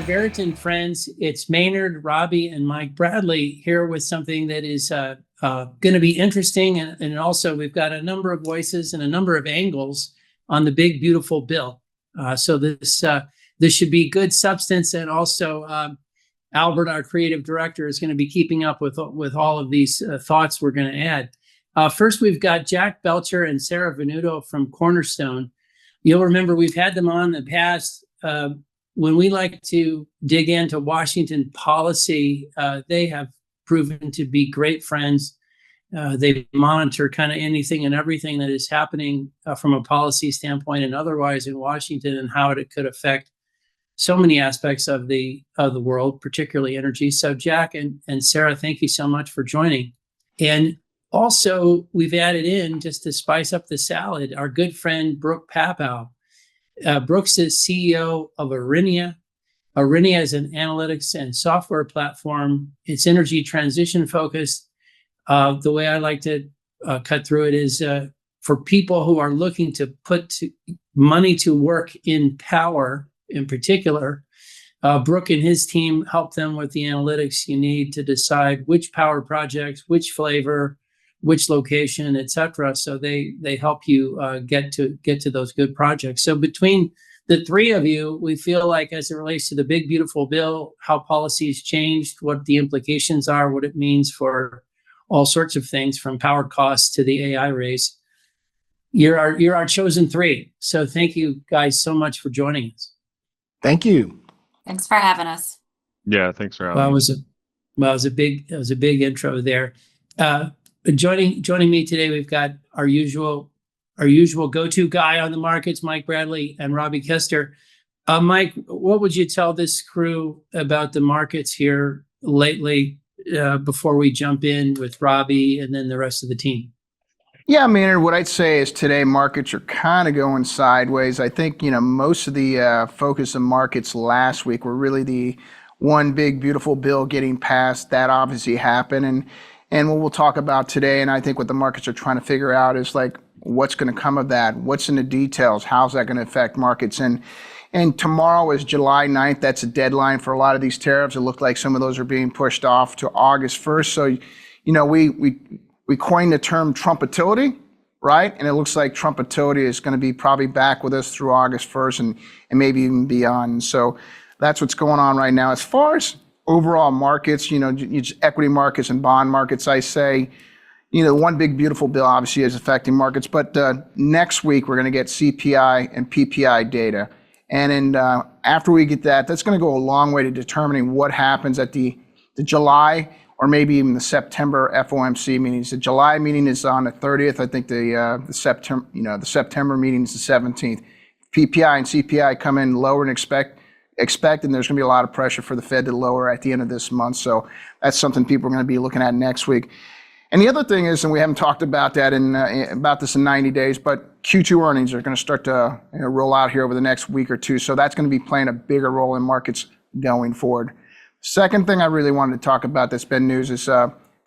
Veriton friends. It's Maynard, Robbie, and Mike Bradley here with something that is going to be interesting. And also, we've got a number of voices and a number of angles on the big, beautiful bill. So this should be good substance. And also, Albert, our creative director, is going to be keeping up with all of these thoughts we're going to add. First, we've got Jack Belcher and Sarah Venuto from Cornerstone. You'll remember we've had them on in the past. When we like to dig into Washington policy, they have proven to be great friends. They monitor kind of anything and everything that is happening from a policy standpoint and otherwise in Washington, and how it could affect so many aspects of the world, particularly energy. So Jack and Sarah, thank you so much for joining. And also, we've added in, just to spice up the salad, our good friend Brook Papau. Brook's the CEO of Orennia. Orennia is an analytics and software platform. It's energy transition focused. The way I like to cut through it is for people who are looking to put money to work in power in particular. Brook and his team help them with the analytics you need to decide which power projects, which flavor, which location, et cetera. So they help you get to those good projects. So between the three of you, we feel like, as it relates to the big, beautiful bill, how policy has changed, what the implications are, what it means for all sorts of things, from power costs to the AI race. You're our chosen three. So thank you guys so much for joining us. Thank you. Thanks for having us. Yeah, thanks for having us. It was a big intro there. Joining me today, we've got our usual go-to guy on the markets, Mike Bradley and Robbie Kester. Mike, what would you tell this crew about the markets here lately before we jump in with Robbie and then the rest of the team? Yeah, Maynard, what I'd say is today markets are kind of going sideways. I think, most of the focus of markets last week were really the one big, beautiful bill getting passed. That obviously happened. And what we'll talk about today, and I think what the markets are trying to figure out, is like, what's going to come of that? What's in the details? How's that going to affect markets? And tomorrow is July 9th. That's a deadline for a lot of these tariffs. It looked like some of those are being pushed off to August 1st. So, we coined the term Trumpitility, right? And it looks like Trumpitility is going to be probably back with us through August 1st and maybe even beyond. So that's what's going on right now. As far as overall markets, equity markets and bond markets, I say, one big beautiful bill obviously is affecting markets, but next week we're going to get CPI and PPI data. And after we get that, that's going to go a long way to determining what happens at the July or maybe even the September FOMC meetings. The July meeting is on the 30th. I think the September meeting is the 17th. PPI and CPI come in lower than expect, and there's going to be a lot of pressure for the Fed to lower at the end of this month. So that's something people are going to be looking at next week. And the other thing is, and we haven't talked about that about this in 90 days, but Q2 earnings are going to start to roll out here over the next week or two. So that's going to be playing a bigger role in markets going forward. Second thing I really wanted to talk about that's been news is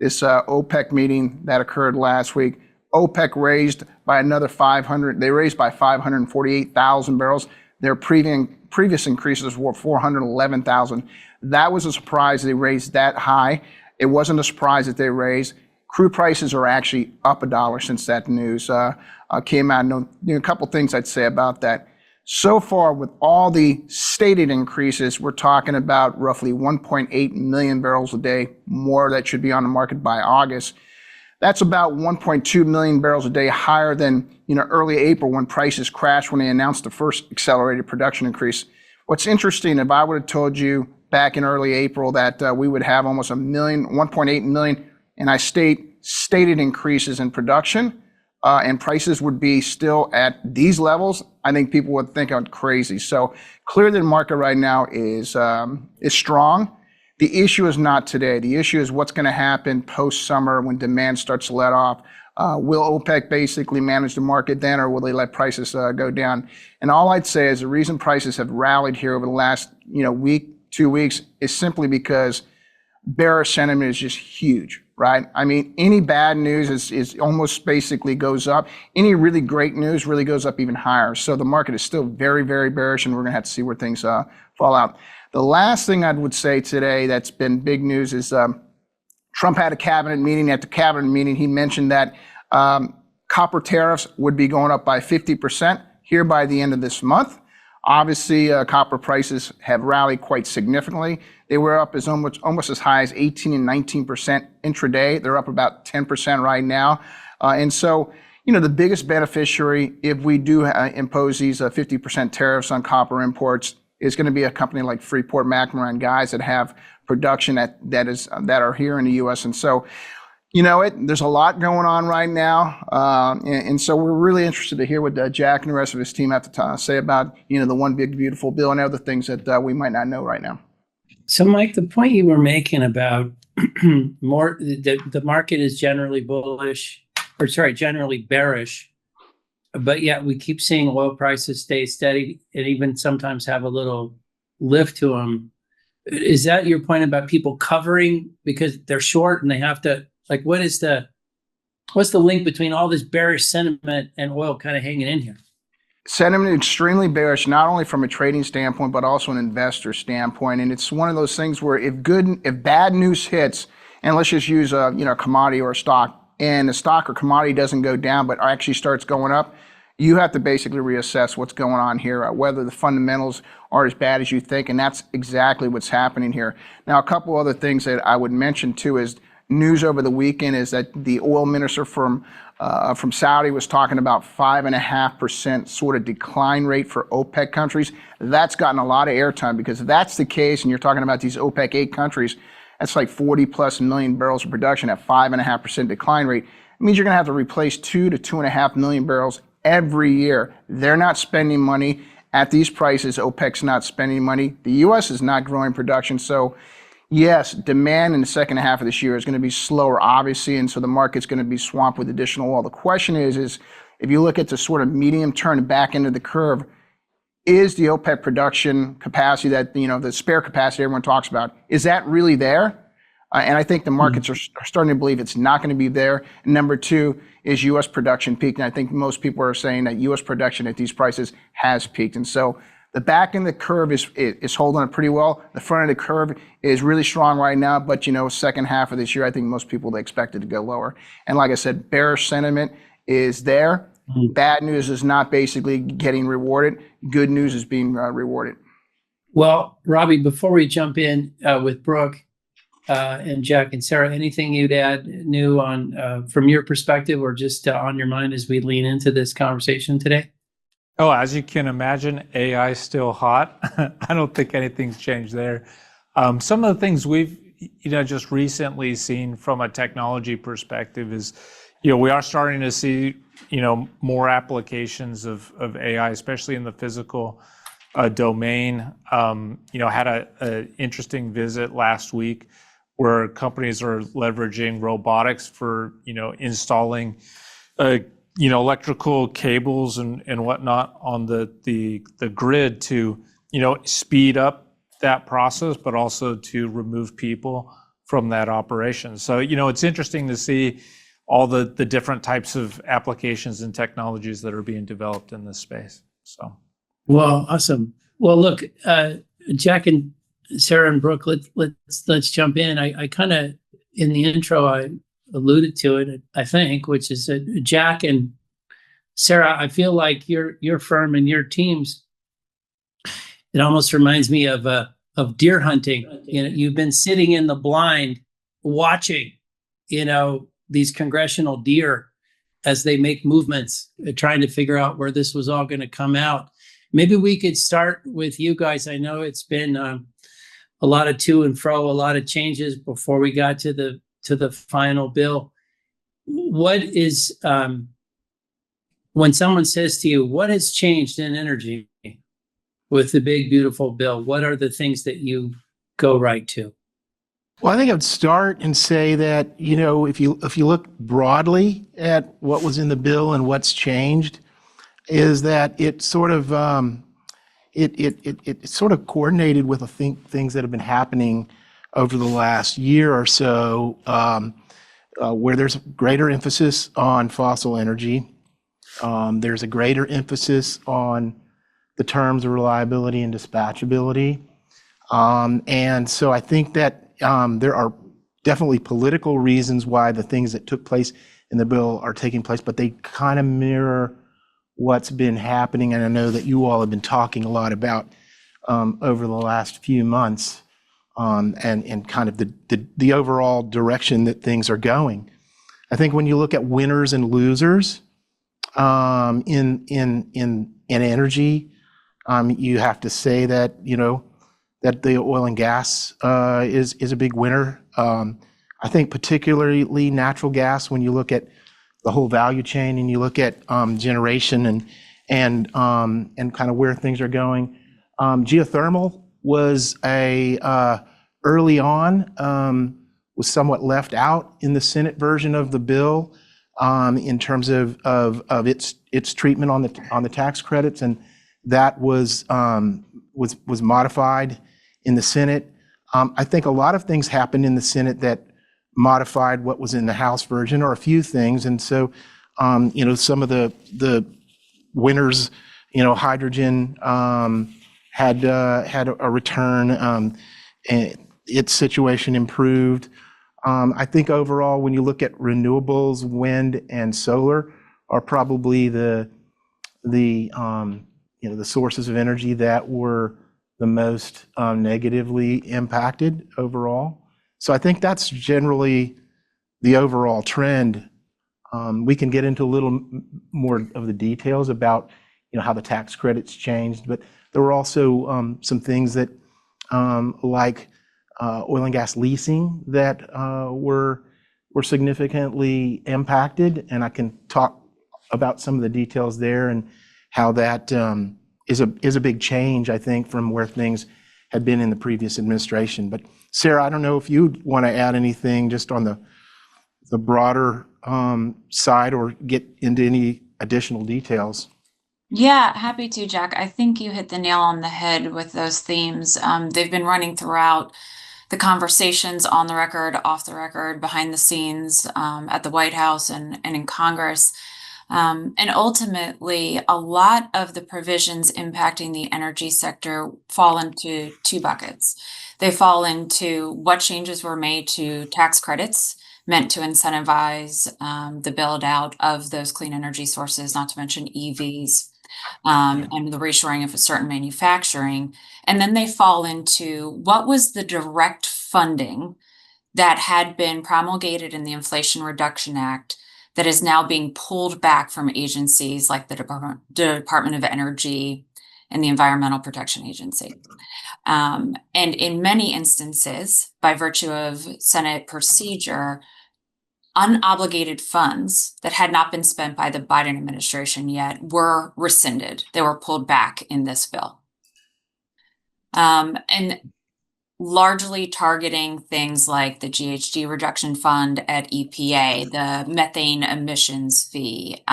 this OPEC meeting that occurred last week. OPEC raised by another 500. They raised by 548,000 barrels. Their previous increases were 411,000. That was a surprise they raised that high. It wasn't a surprise that they raised. Crude prices are actually up $1 since that news came out. A couple things I'd say about that. So far, with all the stated increases, we're talking about roughly 1.8 million barrels a day more that should be on the market by August. That's about 1.2 million barrels a day higher than early April when prices crashed when they announced the first accelerated production increase. What's interesting, if I would have told you back in early April that we would have almost 1.8 million, and I stated increases in production, and prices would be still at these levels, I think people would think I'm crazy. So clearly the market right now is strong. The issue is not today. The issue is what's going to happen post-summer when demand starts to let off. Will OPEC basically manage the market then, or will they let prices go down? And all I'd say is the reason prices have rallied here over the last week, 2 weeks, is simply because bearish sentiment is just huge, right? I mean, any bad news is almost basically goes up. Any really great news really goes up even higher. So the market is still very, very bearish, and we're going to have to see where things fall out. The last thing I would say today that's been big news is Trump had a cabinet meeting. At the cabinet meeting, he mentioned that copper tariffs would be going up by 50% here by the end of this month. Obviously, copper prices have rallied quite significantly. They were up as almost as high as 18 and 19% intraday. They're up about 10% right now. And so, the biggest beneficiary, if we do impose these 50% tariffs on copper imports, is going to be a company like Freeport-McMoRan, guys that have production that are here in the U.S. And so, there's a lot going on right now. And so we're really interested to hear what Jack and the rest of his team have to say about, the one big, beautiful bill and other things that we might not know right now. So, Mike, the point you were making about the market is generally bullish, generally bearish, but yet we keep seeing oil prices stay steady and even sometimes have a little lift to them. Is that your point about people covering because they're short and they have to, what's the link between all this bearish sentiment and oil kind of hanging in here? Sentiment extremely bearish, not only from a trading standpoint, but also an investor standpoint. And it's one of those things where if bad news hits, and let's just use a commodity or a stock, and the stock or commodity doesn't go down, but actually starts going up, you have to basically reassess what's going on here, whether the fundamentals are as bad as you think. And that's exactly what's happening here. Now, a couple other things that I would mention too is news over the weekend is that the oil minister from Saudi was talking about 5.5% sort of decline rate for OPEC countries. That's gotten a lot of airtime because if that's the case, and you're talking about these OPEC 8 countries, that's like 40 plus million barrels of production at 5.5% decline rate. It means you're going to have to replace 2 to 2.5 million barrels every year. They're not spending money at these prices. OPEC's not spending money. The U.S. is not growing production. So yes, demand in the second half of this year is going to be slower, obviously, and so the market's going to be swamped with additional oil. The question is if you look at the sort of medium term back end of the curve, is the OPEC production capacity that, the spare capacity everyone talks about, is that really there? And I think the markets are starting to believe it's not going to be there. And number two, is U.S. production peaked? And I think most people are saying that U.S. production at these prices has peaked. And so the back end of the curve is holding it pretty well. The front of the curve is really strong right now, but second half of this year, I think most people expect it to go lower. And like I said, bearish sentiment is there. Bad news is not basically getting rewarded. Good news is being rewarded. Well, Robbie, before we jump in with Brooke and Jack and Sarah, anything you'd add new on from your perspective or just on your mind as we lean into this conversation today? Oh, as you can imagine, AI is still hot. I don't think anything's changed there. Some of the things we've just recently seen from a technology perspective is, we are starting to see more applications of AI, especially in the physical domain. Had an interesting visit last week where companies are leveraging robotics for installing electrical cables and whatnot on the grid to speed up that process, but also to remove people from that operation. So it's interesting to see all the different types of applications and technologies that are being developed in this space. So, well, awesome. Well, look, Jack and Sarah and Brooke, let's jump in. I kind of in the intro I alluded to it, I think, which is Jack and Sarah. I feel like your firm and your teams. It almost reminds me of deer hunting. You've been sitting in the blind, watching, these congressional deer as they make movements, trying to figure out where this was all going to come out. Maybe we could start with you guys. I know it's been a lot of to and fro, a lot of changes before we got to the final bill. What is when someone says to you, what has changed in energy with the big, beautiful bill? What are the things that you go right to? Well, I think I'd start and say that, if you look broadly at what was in the bill and what's changed, is that it sort of it sort of coordinated with things that have been happening over the last year or so, where there's a greater emphasis on fossil energy. There's a greater emphasis on the terms of reliability and dispatchability. And so I think that there are definitely political reasons why the things that took place in the bill are taking place, but they kind of mirror what's been happening. And I know that you all have been talking a lot about over the last few months, and kind of the overall direction that things are going. I think when you look at winners and losers in energy, you have to say that, that the oil and gas is a big winner. I think particularly natural gas, when you look at the whole value chain and you look at generation and kind of where things are going. Geothermal was early on was somewhat left out in the Senate version of the bill in terms of its treatment on the tax credits, and that was modified in the Senate. I think a lot of things happened in the Senate that modified what was in the House version, or a few things, and so some of the winners, hydrogen had a return, and its situation improved. I think overall, when you look at renewables, wind and solar are probably the sources of energy that were the most negatively impacted overall. So I think that's generally the overall trend. We can get into a little more of the details about how the tax credits changed, but there were also some things that like oil and gas leasing that were significantly impacted, and I can talk about some of the details there and how that is a big change, I think, from where things had been in the previous administration. But Sarah, I don't know if you'd want to add anything just on the broader side, or get into any additional details. Yeah, happy to, Jack. I think you hit the nail on the head with those themes. They've been running throughout the conversations, on the record, off the record, behind the scenes, at the White House and in Congress. And ultimately, a lot of the provisions impacting the energy sector fall into two buckets. They fall into what changes were made to tax credits meant to incentivize the build out of those clean energy sources, not to mention EVs, and the reshoring of certain manufacturing. And then they fall into what was the direct funding that had been promulgated in the Inflation Reduction Act that is now being pulled back from agencies like the Department of Energy and the Environmental Protection Agency. And in many instances, by virtue of Senate procedure, unobligated funds that had not been spent by the Biden administration yet were rescinded. They were pulled back in this bill. And largely targeting things like the GHG reduction fund at EPA, the methane emissions fee,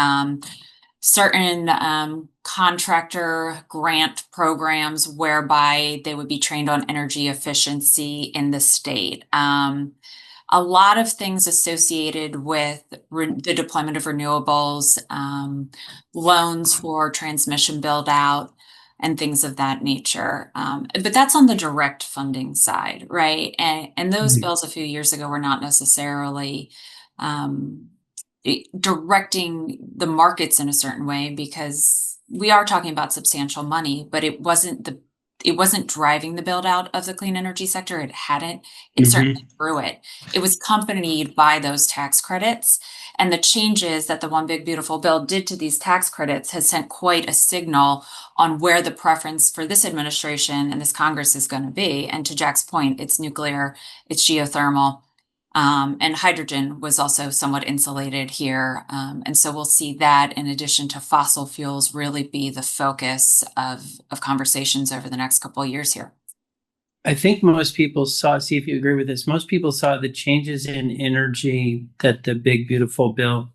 certain contractor grant programs whereby they would be trained on energy efficiency in the state. A lot of things associated with the deployment of renewables, loans for transmission build out, and things of that nature. But that's on the direct funding side, right? And those bills a few years ago were not necessarily directing the markets in a certain way, because we are talking about substantial money, but it wasn't driving the build out of the clean energy sector. It hadn't. It certainly grew it. It was accompanied by those tax credits, and the changes that the One Big Beautiful Bill did to these tax credits has sent quite a signal on where the preference for this administration and this Congress is going to be. And to Jack's point, it's nuclear, it's geothermal, and hydrogen was also somewhat insulated here. And so we'll see that, in addition to fossil fuels, really be the focus of conversations over the next couple of years here. I think most people saw, see if you agree with this, most people saw the changes in energy that the Big Beautiful Bill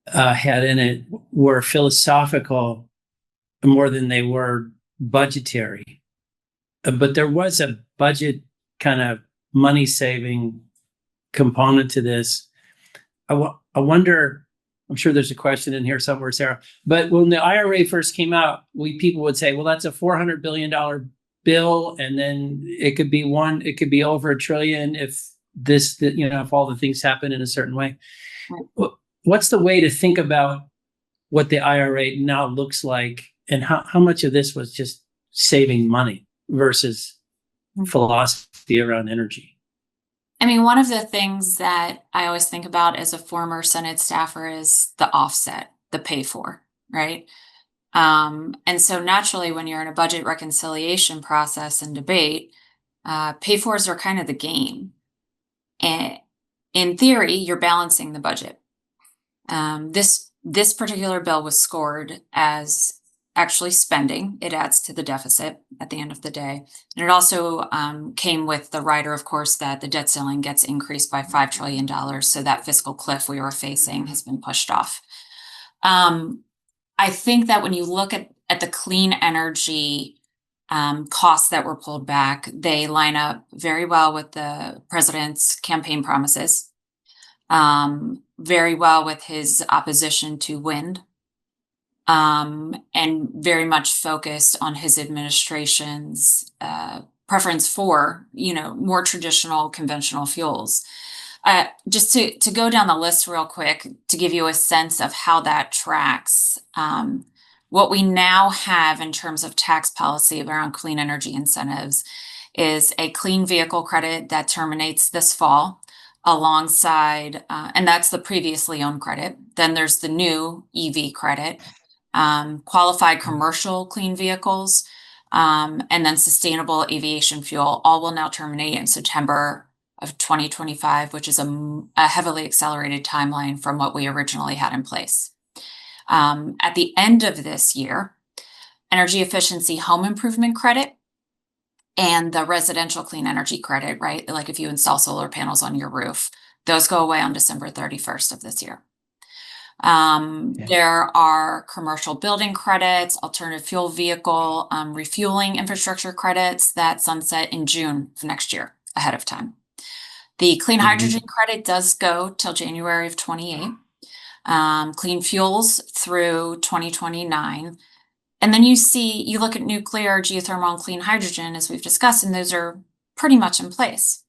had in it were philosophical more than they were budgetary. But there was a budget kind of money-saving component to this. I wonder, I'm sure there's a question in here somewhere, Sarah, but when the IRA first came out, people would say, well, that's a $400 billion bill, and then it could be over $1 trillion if if all the things happen in a certain way. What's the way to think about what the IRA now looks like, and how much of this was just saving money versus philosophy around energy? I mean, one of the things that I always think about as a former Senate staffer is the offset, the pay for, right? And so naturally, when you're in a budget reconciliation process and debate, pay fors are kind of the game. And in theory, you're balancing the budget. This particular bill was scored as actually spending. It adds to the deficit at the end of the day. And it also came with the rider, of course, that the debt ceiling gets increased by $5 trillion. So that fiscal cliff we were facing has been pushed off. I think that when you look at the clean energy costs that were pulled back, they line up very well with the president's campaign promises, very well with his opposition to wind, and very much focused on his administration's preference for, more traditional conventional fuels. Just to go down the list real quick to give you a sense of how that tracks, what we now have in terms of tax policy around clean energy incentives is a clean vehicle credit that terminates this fall alongside, and that's the previously owned credit. Then there's the new EV credit, qualified commercial clean vehicles, and then sustainable aviation fuel, all will now terminate in September of 2025, which is a heavily accelerated timeline from what we originally had in place. At the end of this year, energy efficiency home improvement credit and the residential clean energy credit, right? Like if you install solar panels on your roof, those go away on December 31st of this year. There are commercial building credits, alternative fuel vehicle, refueling infrastructure credits that sunset in June of next year, ahead of time. The clean hydrogen credit does go till January of 28. Clean fuels through 2029. And then you look at nuclear, geothermal, and clean hydrogen, as we've discussed, and those are pretty much in place.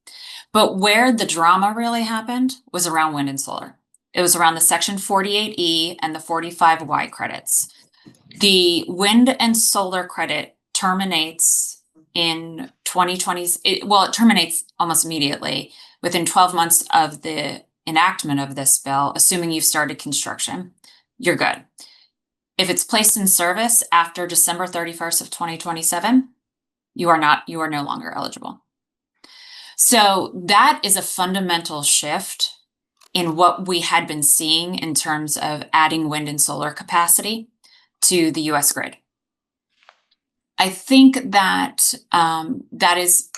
But where the drama really happened was around wind and solar. It was around the Section 48E and the 45Y credits. The wind and solar credit terminates in 2020. It terminates almost immediately within 12 months of the enactment of this bill, assuming you've started construction, you're good. If it's placed in service after December 31st of 2027, you are no longer eligible. So that is a fundamental shift in what we had been seeing in terms of adding wind and solar capacity to the US grid. I think that that is,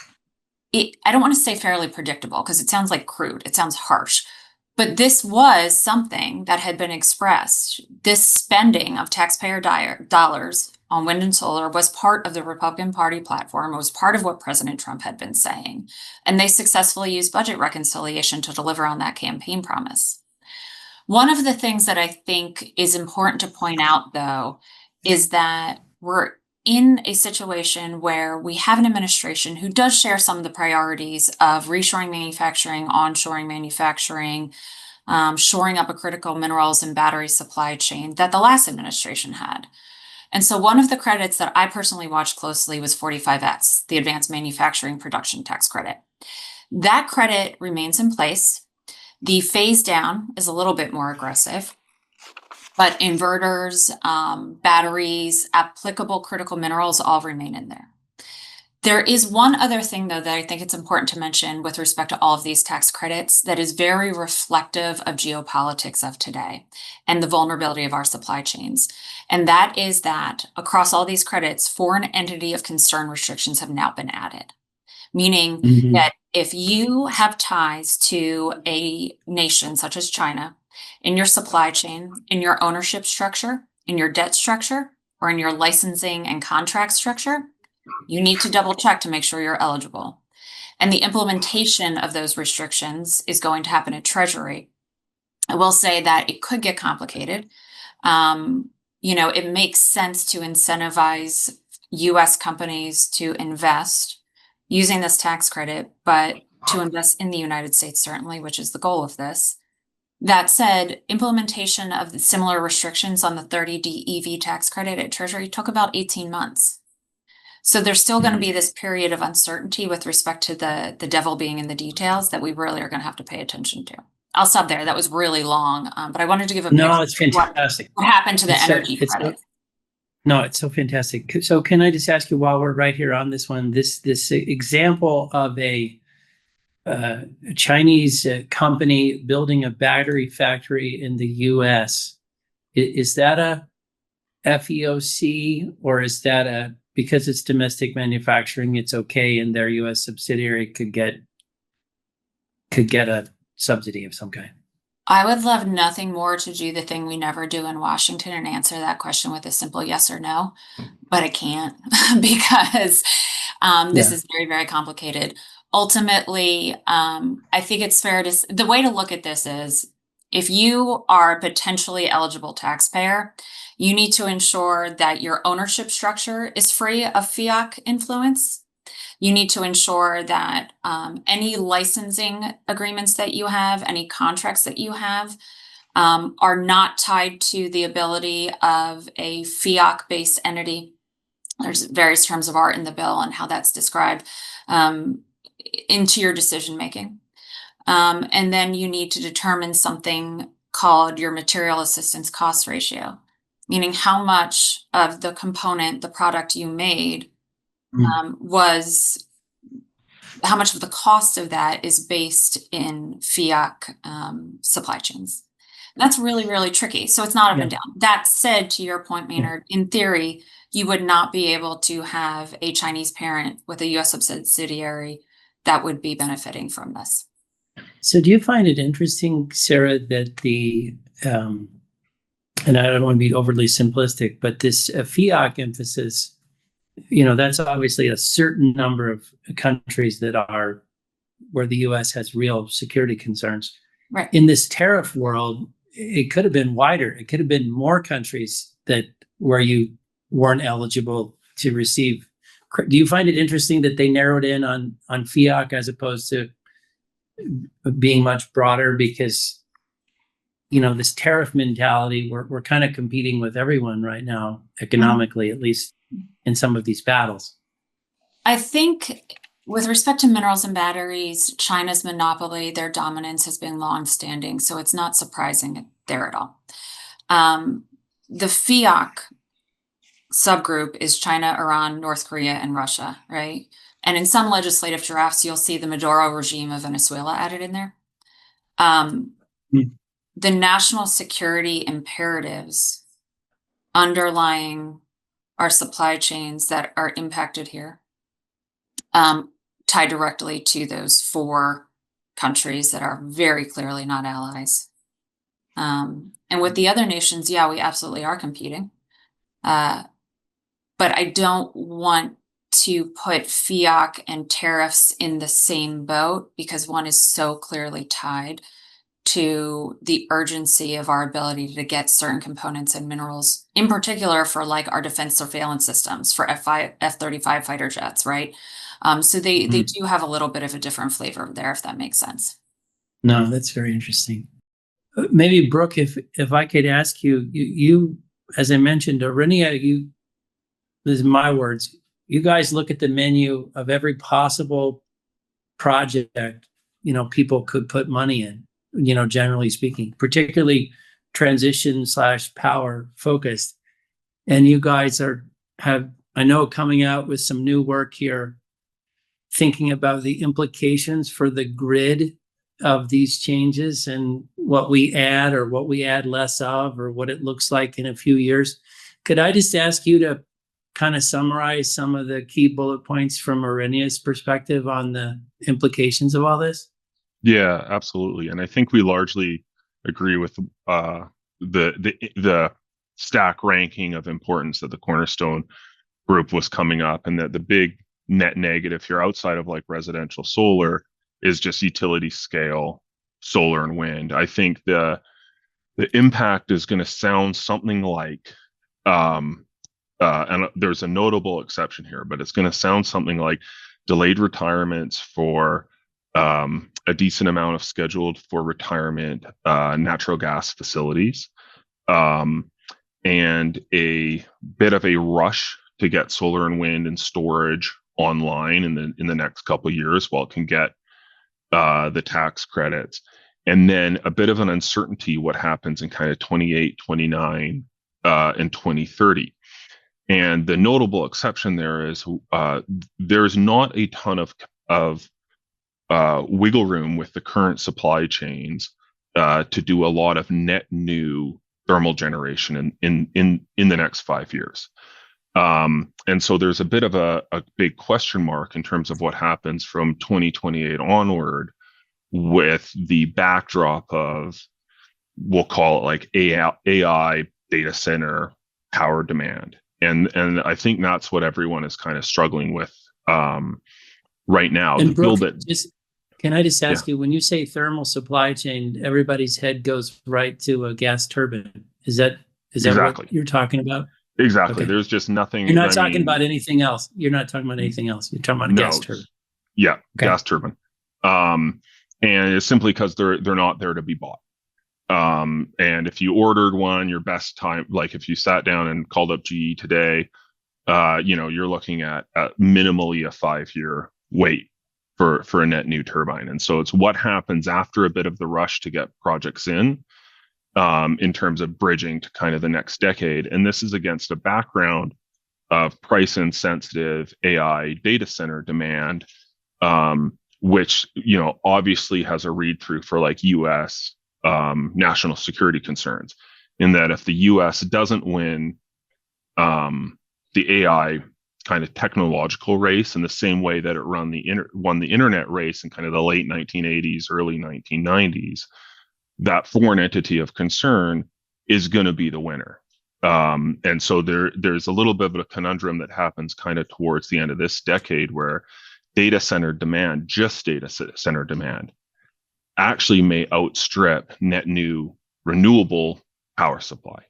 I don't want to say fairly predictable because it sounds like crude, it sounds harsh. But this was something that had been expressed. This spending of taxpayer dollars on wind and solar was part of the Republican Party platform. It was part of what President Trump had been saying. And they successfully used budget reconciliation to deliver on that campaign promise. One of the things that I think is important to point out, though, is that we're in a situation where we have an administration who does share some of the priorities of reshoring manufacturing, onshoring manufacturing, shoring up a critical minerals and battery supply chain that the last administration had. And so one of the credits that I personally watched closely was 45X, the Advanced Manufacturing Production Tax Credit. That credit remains in place. The phase down is a little bit more aggressive. But inverters, batteries, applicable critical minerals all remain in there. There is one other thing, though, that I think it's important to mention with respect to all of these tax credits that is very reflective of geopolitics of today and the vulnerability of our supply chains. And that is that across all these credits, foreign entity of concern restrictions have now been added, meaning that if you have ties to a nation such as China, in your supply chain, in your ownership structure, in your debt structure, or in your licensing and contract structure, you need to double check to make sure you're eligible. And the implementation of those restrictions is going to happen at Treasury. I will say that it could get complicated. It makes sense to incentivize US companies to invest using this tax credit, but to invest in the United States, certainly, which is the goal of this. That said, implementation of the similar restrictions on the 30D EV tax credit at Treasury took about 18 months. So there's still going to be this period of uncertainty with respect to the devil being in the details that we really are going to have to pay attention to. I'll stop there. That was really long, but I wanted to give a No, it's fantastic. What happened to the energy it's credit. No, it's so fantastic. So can I just ask you, while we're right here on this one, this example of a Chinese company building a battery factory in the U.S., is that a FEOC, or is that because it's domestic manufacturing, it's okay, and their U.S. subsidiary could get a subsidy of some kind? I would love nothing more to do the thing we never do in Washington and answer that question with a simple yes or no, but I can't because this is very, very complicated. Ultimately, I think it's fair to, the way to look at this is, if you are a potentially eligible taxpayer, you need to ensure that your ownership structure is free of fiat influence. You need to ensure that any licensing agreements that you have, any contracts that you have, are not tied to the ability of a fiat-based entity. There's various terms of art in the bill on how that's described into your decision-making. And then you need to determine something called your material assistance cost ratio, meaning how much of the component, the product you made, was, how much of the cost of that is based in fiat supply chains. And that's really, really tricky. So it's not up and down. That said, to your point, Maynard, in theory, you would not be able to have a Chinese parent with a US subsidiary that would be benefiting from this. So do you find it interesting, Sarah, that and I don't want to be overly simplistic, but this fiat emphasis, that's obviously a certain number of countries that are where the U.S. has real security concerns. Right. In this tariff world, it could have been wider. It could have been more countries where you weren't eligible to receive. Do you find it interesting that they narrowed in on fiat as opposed to being much broader? Because this tariff mentality, we're kind of competing with everyone right now, economically, at least in some of these battles. I think with respect to minerals and batteries, China's monopoly, their dominance has been longstanding, so it's not surprising there at all. The fiat subgroup is China, Iran, North Korea, and Russia, right? And in some legislative drafts, you'll see the Maduro regime of Venezuela added in there. The national security imperatives underlying our supply chains that are impacted here tie directly to those four countries that are very clearly not allies. And with the other nations, yeah, we absolutely are competing. But I don't want to put fiat and tariffs in the same boat because one is so clearly tied to the urgency of our ability to get certain components and minerals, in particular for like our defense surveillance systems for F-35 fighter jets, right? So they do have a little bit of a different flavor there, if that makes sense. No, that's very interesting. Maybe Brooke, if I could ask you, as I mentioned, Orennia, this is my words, you guys look at the menu of every possible project, people could put money in, generally speaking, particularly transition/power focused. And you guys have, I know, coming out with some new work here, thinking about the implications for the grid of these changes and what we add or what we add less of, or what it looks like in a few years. Could I just ask you to kind of summarize some of the key bullet points from Orennia's perspective on the implications of all this? Yeah, absolutely. And I think we largely agree with the stack ranking of importance that the Cornerstone group was coming up, and that the big net negative here outside of like residential solar is just utility scale solar and wind. I think the impact is going to sound something like and there's a notable exception here, but it's going to sound something like delayed retirements for a decent amount of scheduled for retirement natural gas facilities, and a bit of a rush to get solar and wind and storage online in the next couple of years while it can get the tax credits. And then a bit of an uncertainty what happens in kind of 28, 29, and 2030. And the notable exception there is there's not a ton of wiggle room with the current supply chains to do a lot of net new thermal generation in the next 5 years. And so there's a bit of a big question mark in terms of what happens from 2028 onward with the backdrop of, we'll call it like AI data center power demand. And I think that's what everyone is kind of struggling with right now. And The Brooke, bill that can I just ask you, when you say thermal supply chain, everybody's head goes right to a gas turbine. Is that Exactly. what you're talking about? exactly, Okay. there's just nothing. You're not I talking mean, about anything else. You're not talking about anything else. You're talking about a No. gas turbine. Yeah, Okay. gas turbine. And it's simply because they're not there to be bought. And if you ordered one, your best time, like if you sat down and called up GE today, you're looking at minimally a 5-year wait for a net new turbine. And so it's what happens after a bit of the rush to get projects in terms of bridging to kind of the next decade. And this is against a background of price insensitive AI data center demand, which, obviously has a read through for like US national security concerns, in that if the US doesn't win the AI kind of technological race in the same way that it won the internet race in kind of the late 1980s, early 1990s, that foreign entity of concern is going to be the winner. And so there's a little bit of a conundrum that happens kind of towards the end of this decade where data center demand, actually may outstrip net new renewable power supply,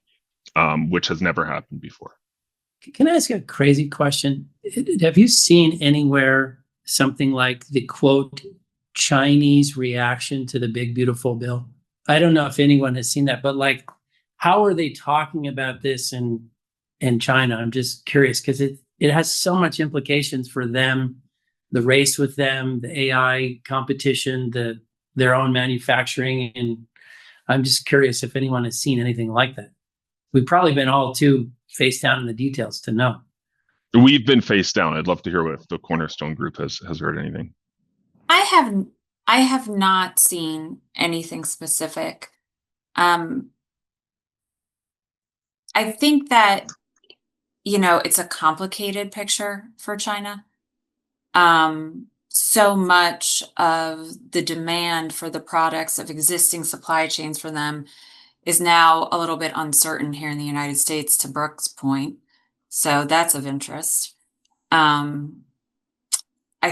which has never happened before. Can I ask a crazy question? Have you seen anywhere something like the quote Chinese reaction to the big beautiful bill? I don't know if anyone has seen that, but like, how are they talking about this in China? I'm just curious because it has so much implications for them, the race with them, the AI competition, their own manufacturing, and I'm just curious if anyone has seen anything like that. We've probably been all too face down in the details to know. We've been face down. I'd love to hear what the Cornerstone group has heard anything. I have not seen anything specific. I think that, it's a complicated picture for China. So much of the demand for the products of existing supply chains for them is now a little bit uncertain here in the United States, to Brooke's point. So that's of interest. I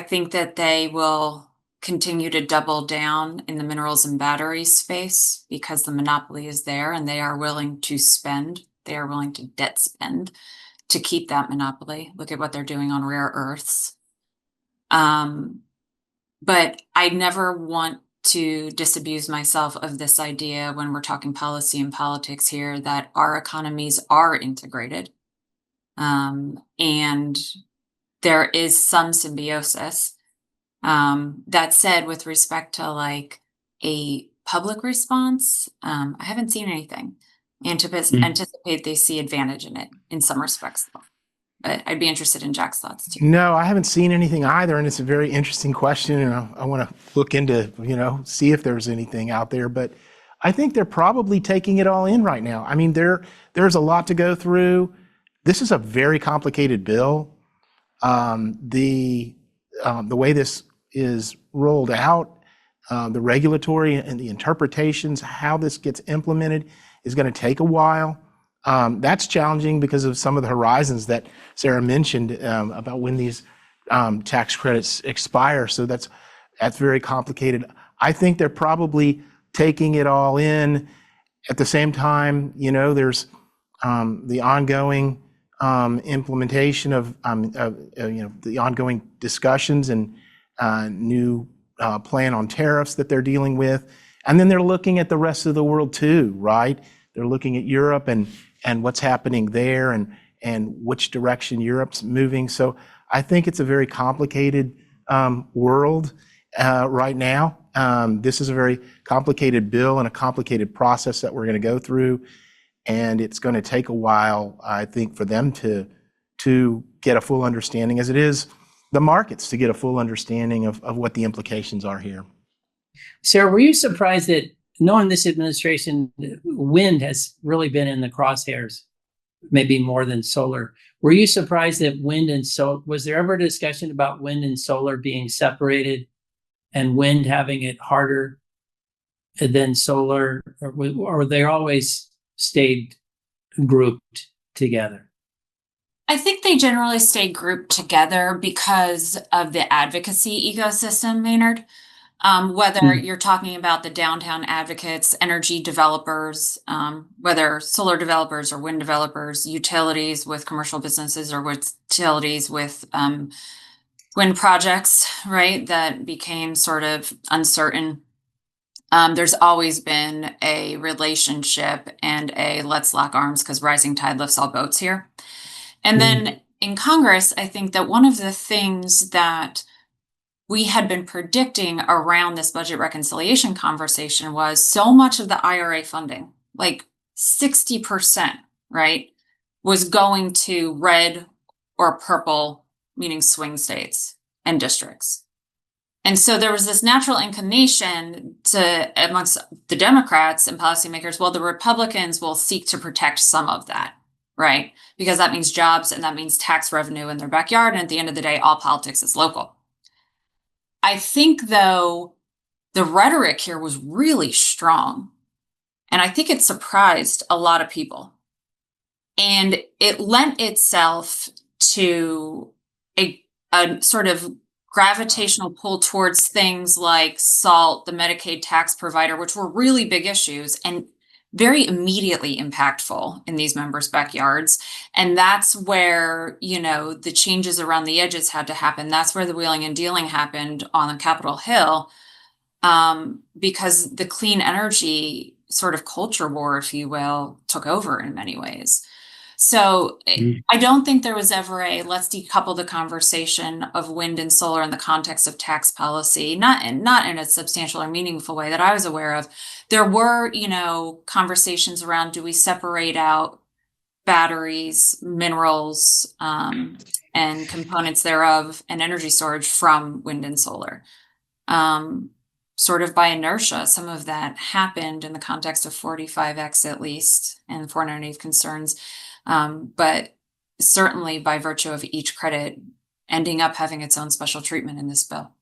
think that they will continue to double down in the minerals and batteries space because the monopoly is there and they are willing to spend. They are willing to debt spend to keep that monopoly. Look at what they're doing on rare earths. But I never want to disabuse myself of this idea when we're talking policy and politics here that our economies are integrated. And there is some symbiosis. That said, with respect to like a public response, I haven't seen anything. Anticipate they see advantage in it in some respects, though. But I'd be interested in Jack's thoughts too. No, I haven't seen anything either, and it's a very interesting question, and I want to look into, see if there's anything out there. But I think they're probably taking it all in right now. I mean, there's a lot to go through. This is a very complicated bill. The way this is rolled out, the regulatory and the interpretations, how this gets implemented is going to take a while. That's challenging because of some of the horizons that Sarah mentioned about when these tax credits expire. So that's very complicated. I think they're probably taking it all in. At the same time, there's the ongoing implementation of the ongoing discussions and new plan on tariffs that they're dealing with. And then they're looking at the rest of the world too, right? They're looking at Europe and what's happening there and which direction Europe's moving. So I think it's a very complicated world right now. This is a very complicated bill and a complicated process that we're going to go through. And it's going to take a while, I think, for them to get a full understanding, as it is the markets to get a full understanding of what the implications are here. Sarah, were you surprised that, knowing this administration, wind has really been in the crosshairs, maybe more than solar? Were you surprised that wind and solar, was there ever a discussion about wind and solar being separated and wind having it harder than solar, or they always stayed grouped together? I think they generally stay grouped together because of the advocacy ecosystem, Maynard. Whether you're talking about the downtown advocates, energy developers, whether solar developers or wind developers, utilities with commercial businesses or with utilities with wind projects, right, that became sort of uncertain. There's always been a relationship and a let's lock arms because rising tide lifts all boats here. And then in Congress, I think that one of the things that we had been predicting around this budget reconciliation conversation was so much of the IRA funding, like 60%, right, was going to red or purple, meaning swing states and districts. And so there was this natural inclination to amongst the Democrats and policymakers, well, the Republicans will seek to protect some of that, right? Because that means jobs and that means tax revenue in their backyard. And at the end of the day, all politics is local. I think, though, the rhetoric here was really strong. And I think it surprised a lot of people. And it lent itself to a sort of gravitational pull towards things like SALT, the Medicaid tax provider, which were really big issues and very immediately impactful in these members' backyards. And that's where, the changes around the edges had to happen. That's where the wheeling and dealing happened on Capitol Hill, because the clean energy sort of culture war, if you will, took over in many ways. So I don't think there was ever a let's decouple the conversation of wind and solar in the context of tax policy, not in a substantial or meaningful way that I was aware of. There were, conversations around, do we separate out batteries, minerals, and components thereof and energy storage from wind and solar? Sort of by inertia, some of that happened in the context of 45X at least and 498 concerns. But certainly by virtue of each credit ending up having its own special treatment in this bill.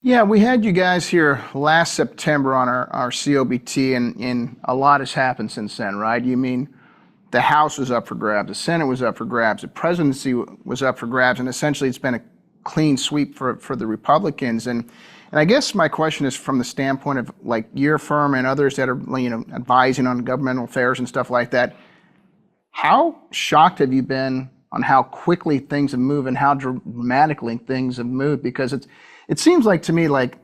Yeah, we had you guys here last September on our COBT, and a lot has happened since then, right? You mean the House was up for grabs, the Senate was up for grabs, the presidency was up for grabs, and essentially it's been a clean sweep for the Republicans. And I guess my question is from the standpoint of like your firm and others that are advising on governmental affairs and stuff like that. How shocked have you been on how quickly things have moved and how dramatically things have moved? Because it seems like to me like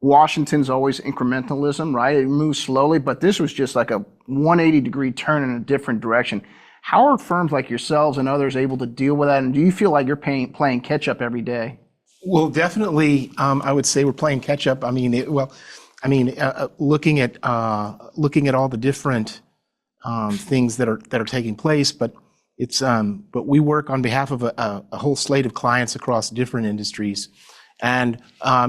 Washington's always incrementalism, right? It moves slowly, but this was just like a 180-degree turn in a different direction. How are firms like yourselves and others able to deal with that? And do you feel like you're playing catch up every day? Well, definitely, I would say we're playing catch up. Looking at all the different things that are taking place, but we work on behalf of a whole slate of clients across different industries, and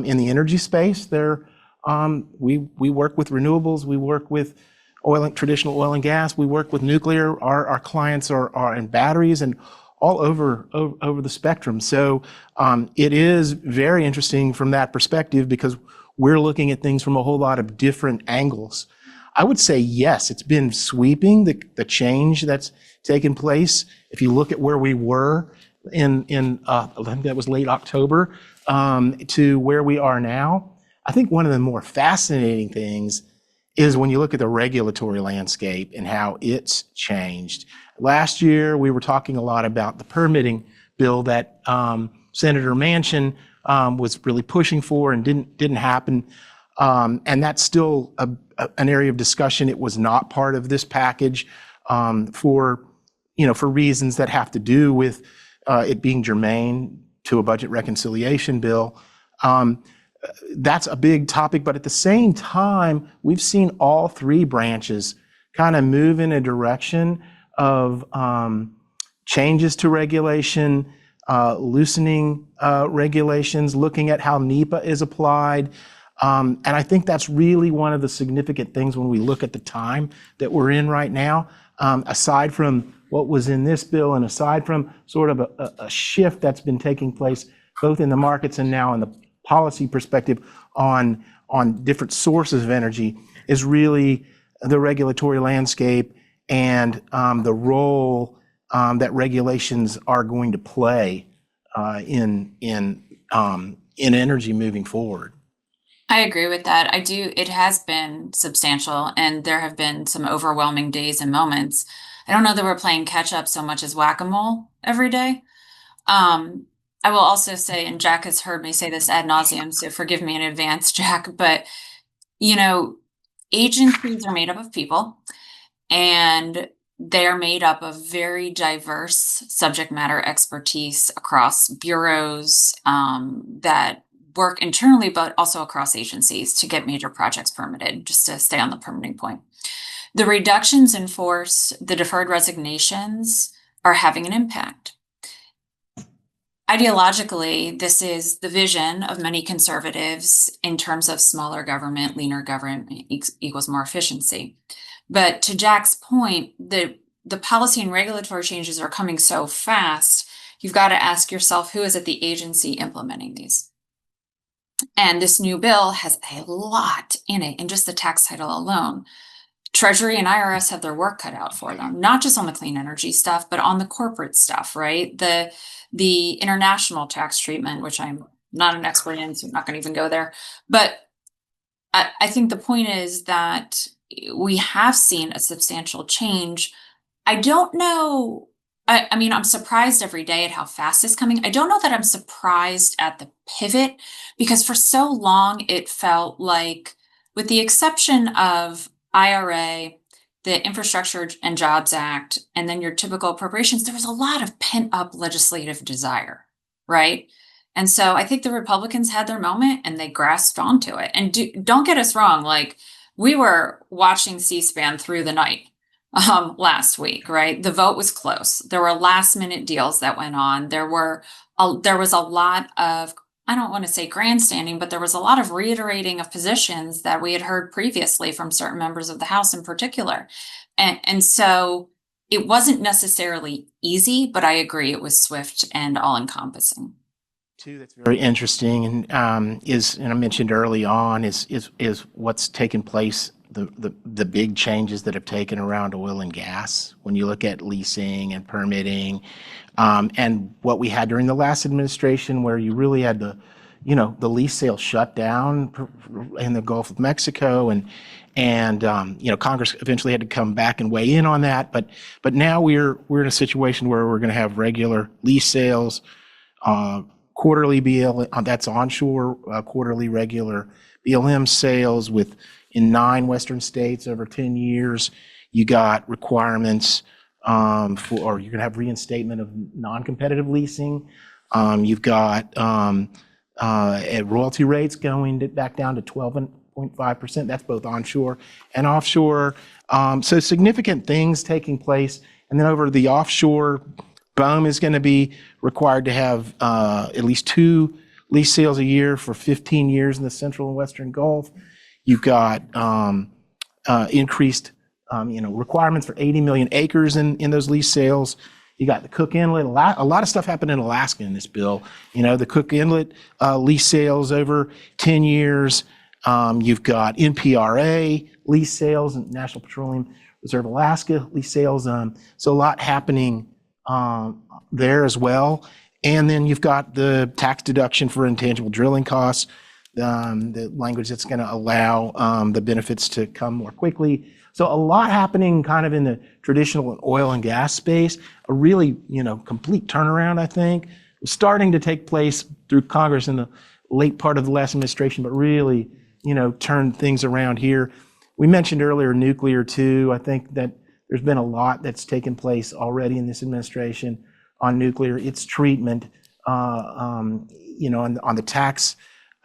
in the energy space, we work with renewables, we work with traditional oil and gas, we work with nuclear. Our clients are in batteries and all over the spectrum. So it is very interesting from that perspective because we're looking at things from a whole lot of different angles. I would say, yes, it's been sweeping, the change that's taken place. If you look at where we were in I think that was late October, to where we are now, I think one of the more fascinating things is when you look at the regulatory landscape and how it's changed. Last year, we were talking a lot about the permitting bill that Senator Manchin was really pushing for and didn't happen. And that's still an area of discussion. It was not part of this package for reasons that have to do with it being germane to a budget reconciliation bill. That's a big topic, but at the same time, we've seen all three branches kind of move in a direction of changes to regulation, loosening regulations, looking at how NEPA is applied. And I think that's really one of the significant things when we look at the time that we're in right now, aside from what was in this bill and aside from sort of a shift that's been taking place both in the markets and now in the policy perspective on different sources of energy, is really the regulatory landscape and the role that regulations are going to play in energy moving forward. I agree with that. It has been substantial, and there have been some overwhelming days and moments. I don't know that we're playing catch up so much as whack-a-mole every day. I will also say, and Jack has heard me say this ad nauseum, so forgive me in advance, Jack, but agencies are made up of people, and they are made up of very diverse subject matter expertise across bureaus that work internally, but also across agencies to get major projects permitted, just to stay on the permitting point. The reductions in force, the deferred resignations are having an impact. Ideologically, this is the vision of many conservatives in terms of smaller government, leaner government equals more efficiency. But to Jack's point, the policy and regulatory changes are coming so fast, you've got to ask yourself, who is at the agency implementing these? And this new bill has a lot in it, in just the tax title alone. Treasury and IRS have their work cut out for them, not just on the clean energy stuff, but on the corporate stuff, right? The international tax treatment, which I'm not an expert in, so I'm not going to even go there. But I think the point is that we have seen a substantial change. I don't know. I mean, I'm surprised every day at how fast it's coming. I don't know that I'm surprised at the pivot, because for so long it felt like, with the exception of IRA, the Infrastructure and Jobs Act, and then your typical appropriations, there was a lot of pent up legislative desire, right? And so I think the Republicans had their moment and they grasped onto it. And don't get us wrong, like, we were watching C-SPAN through the night last week, right? The vote was close. There were last minute deals that went on. There was a lot of, I don't want to say grandstanding, but there was a lot of reiterating of positions that we had heard previously from certain members of the House in particular. And so it wasn't necessarily easy, but I agree it was swift and all encompassing. Too, that's very interesting, and and I mentioned early on is what's taken place, the big changes that have taken around oil and gas when you look at leasing and permitting, and what we had during the last administration, where you really had the lease sale shut down in the Gulf of Mexico, and Congress eventually had to come back and weigh in on that, but now we're in a situation where we're going to have regular lease sales, quarterly that's onshore, quarterly regular BLM sales in 9 Western states over 10 years. You got requirements or you're going to have reinstatement of non-competitive leasing. You've got royalty rates going back down to 12.5%. That's both onshore and offshore. So significant things taking place. And then over the offshore, BOEM is going to be required to have at least 2 lease sales a year for 15 years in the Central and Western Gulf. You've got increased requirements for 80 million acres in those lease sales. You got the Cook Inlet. A lot of stuff happened in Alaska in this bill. The Cook Inlet lease sales over 10 years. You've got NPRA lease sales and National Petroleum Reserve Alaska lease sales. So a lot happening there as well. And then you've got the tax deduction for intangible drilling costs. the language that's going to allow the benefits to come more quickly. So a lot happening kind of in the traditional oil and gas space, a really, complete turnaround, I think, starting to take place through Congress in the late part of the last administration, but really, turned things around here. We mentioned earlier nuclear too. I think that there's been a lot that's taken place already in this administration on nuclear, its treatment, on the tax,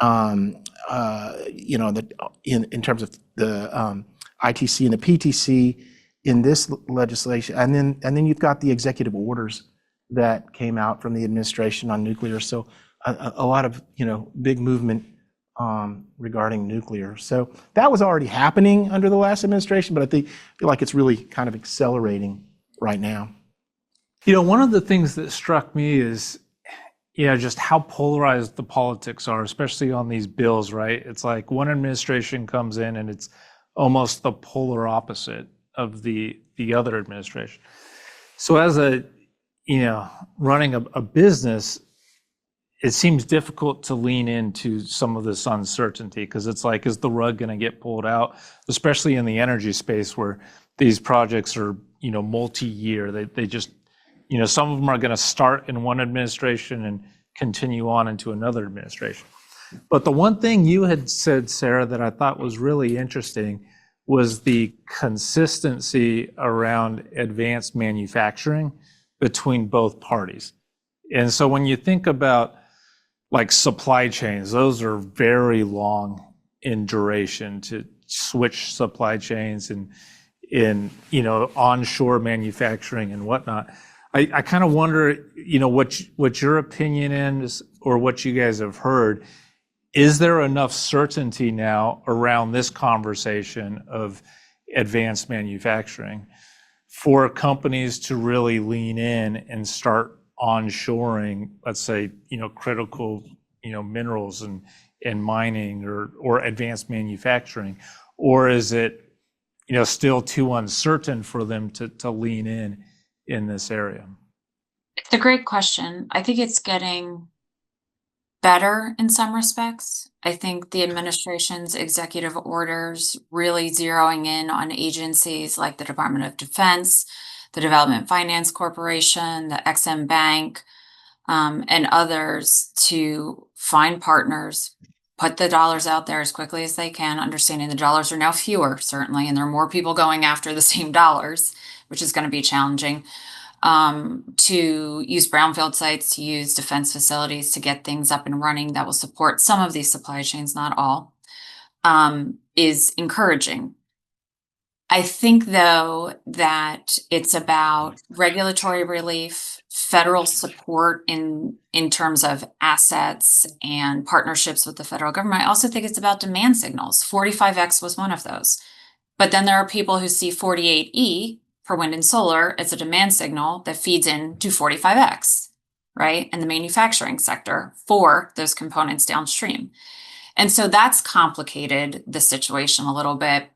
in terms of the ITC and the PTC in this legislation, and then you've got the executive orders that came out from the administration on nuclear. So a lot of big movement regarding nuclear. So that was already happening under the last administration, but I feel like it's really kind of accelerating right now. One of the things that struck me is, just how polarized the politics are, especially on these bills, right? It's like one administration comes in and it's almost the polar opposite of the other administration. So as running a business, it seems difficult to lean into some of this uncertainty because it's like, is the rug going to get pulled out, especially in the energy space where these projects are, multi-year. They just, some of them are going to start in one administration and continue on into another administration. But the one thing you had said, Sarah, that I thought was really interesting was the consistency around advanced manufacturing between both parties. And so when you think about like supply chains, those are very long in duration to switch supply chains and in onshore manufacturing and whatnot. I kind of wonder, what your opinion is, or what you guys have heard. Is there enough certainty now around this conversation of advanced manufacturing for companies to really lean in and start onshoring, let's say, critical, minerals and mining or advanced manufacturing? Or is it, still too uncertain for them to lean in this area? It's a great question. I think it's getting better in some respects. I think the administration's executive orders really zeroing in on agencies like the Department of Defense, the Development Finance Corporation, the Ex-Im Bank, and others to find partners, put the dollars out there as quickly as they can, understanding the dollars are now fewer, certainly, and there are more people going after the same dollars, which is going to be challenging. To use brownfield sites, to use defense facilities to get things up and running that will support some of these supply chains, not all, is encouraging. I think, though, that it's about regulatory relief, federal support in terms of assets and partnerships with the federal government. I also think it's about demand signals. 45X was one of those. But then there are people who see 48E for wind and solar as a demand signal that feeds into 45X, right? And the manufacturing sector for those components downstream. And so that's complicated the situation a little bit.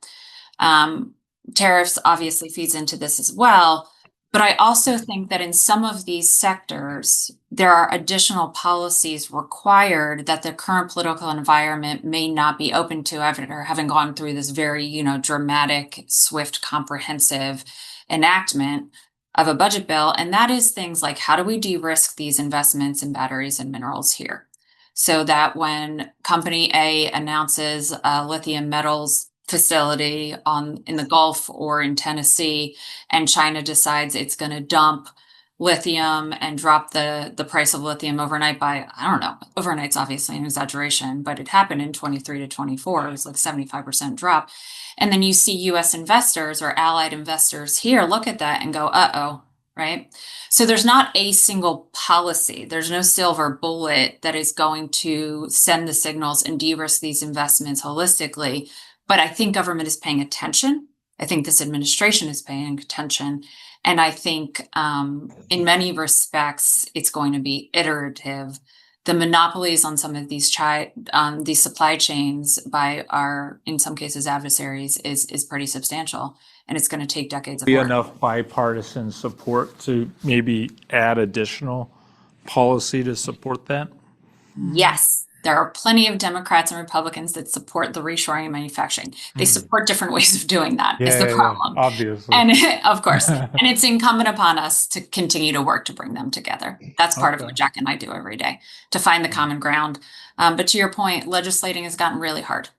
Tariffs obviously feeds into this as well. But I also think that in some of these sectors, there are additional policies required that the current political environment may not be open to after having gone through this very, dramatic, swift, comprehensive enactment of a budget bill. And that is things like, how do we de-risk these investments in batteries and minerals here? So that when company A announces a lithium metals facility in the Gulf or in Tennessee, and China decides it's going to dump lithium and drop the price of lithium overnight by, I don't know, overnight's obviously an exaggeration, but it happened in 23 to 24. It was like 75% drop. And then you see US investors or allied investors here look at that and go, uh-oh, right? So there's not a single policy. There's no silver bullet that is going to send the signals and de-risk these investments holistically. But I think government is paying attention. I think this administration is paying attention. And I think in many respects, it's going to be iterative. The monopolies on some of these supply chains by our, in some cases, adversaries is pretty substantial. And it's going to take decades of work. Enough bipartisan support to maybe add additional policy to support that? Yes. There are plenty of Democrats and Republicans that support the reshoring and manufacturing. They support different ways of doing that is the problem. Obviously. And of course, and it's incumbent upon us to continue to work to bring them together. That's part of what Jack and I do every day, to find the common ground. But to your point, legislating has gotten really hard.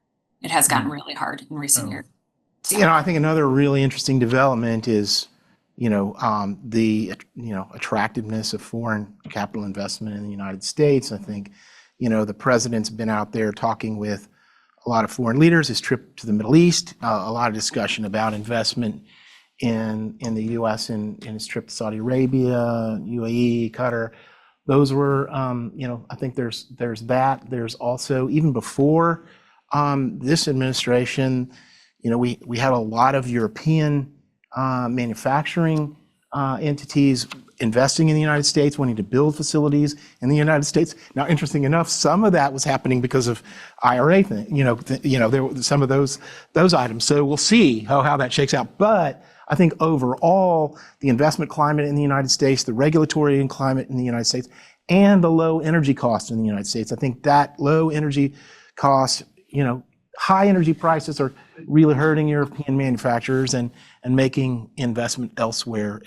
It has gotten really hard in recent years. So. I think another really interesting development is, the attractiveness of foreign capital investment in the United States. I think, the president's been out there talking with a lot of foreign leaders, his trip to the Middle East, a lot of discussion about investment in the U.S. in his trip to Saudi Arabia, UAE, Qatar. Those were, I think there's that. There's also, even before this administration, we had a lot of European manufacturing entities investing in the United States, wanting to build facilities in the United States. Now, interesting enough, some of that was happening because of IRA there were some of those items. So we'll see how that shakes out. But I think overall, the investment climate in the United States, the regulatory climate in the United States, and the low energy cost in the United States, I think that low energy cost, high energy prices are really hurting European manufacturers and making investments elsewhere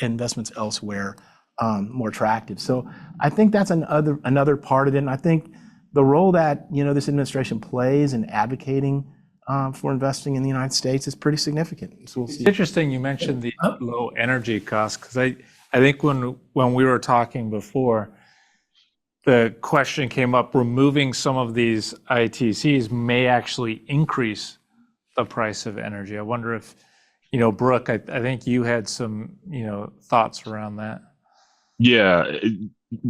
more attractive. So I think that's another part of it. And I think the role that this administration plays in advocating for investing in the United States is pretty significant. So we'll see. It's interesting you mentioned the low energy costs, because I think when we were talking before, the question came up, removing some of these ITCs may actually increase the price of energy. I wonder if, Brooke, I think you had some, thoughts around that. Yeah,